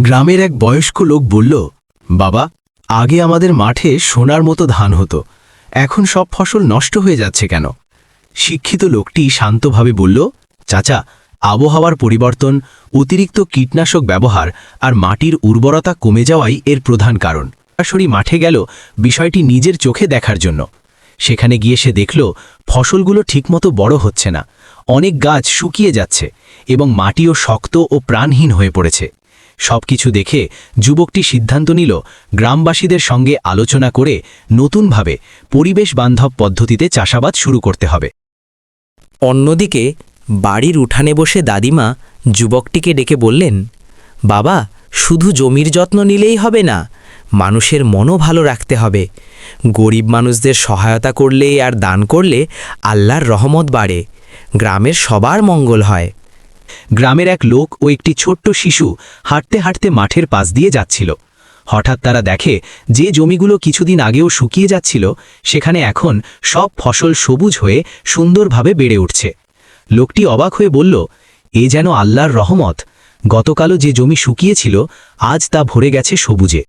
গ্রামের এক বয়স্ক লোক বলল, বাবা, আগে আমাদের মাঠে সোনার মতো ধান হতো, এখন সব ফসল নষ্ট হয়ে যাচ্ছে কেন? শিক্ষিত লোকটি শান্তভাবে বলল, চাচা, আবহাওয়ার পরিবর্তন, অতিরিক্ত কীটনাশক ব্যবহার আর মাটির উর্বরতা কমে যাওয়াই এর প্রধান কারণ। সরাসরি মাঠে গেল বিষয়টি নিজের চোখে দেখার জন্য। সেখানে গিয়ে সে দেখল ফসলগুলো ঠিকমতো বড় হচ্ছে না, অনেক গাছ শুকিয়ে যাচ্ছে এবং মাটিও শক্ত ও প্রাণহীন হয়ে পড়েছে। সবকিছু দেখে যুবকটি সিদ্ধান্ত নিল গ্রামবাসীদের সঙ্গে আলোচনা করে নতুনভাবে পরিবেশ বান্ধব পদ্ধতিতে চাষাবাদ শুরু করতে হবে। অন্যদিকে বাড়ির উঠানে বসে দাদিমা যুবকটিকে ডেকে বললেন, বাবা, শুধু জমির যত্ন নিলেই হবে না, মানুষের মনও ভালো রাখতে হবে। গরিব মানুষদের সহায়তা করলে আর দান করলে আল্লাহর রহমত বাড়ে, গ্রামের সবার মঙ্গল হয়। গ্রামের এক লোক ও একটি ছোট্ট শিশু হাঁটতে হাঁটতে মাঠের পাশ দিয়ে যাচ্ছিল। হঠাৎ তারা দেখে যে জমিগুলো কিছুদিন আগেও শুকিয়ে যাচ্ছিল সেখানে এখন সব ফসল সবুজ হয়ে সুন্দরভাবে বেড়ে উঠছে। লোকটি অবাক হয়ে বলল, এ যেন আল্লাহর রহমত। গতকালও যে জমি শুকিয়েছিল আজ তা ভরে গেছে সবুজে।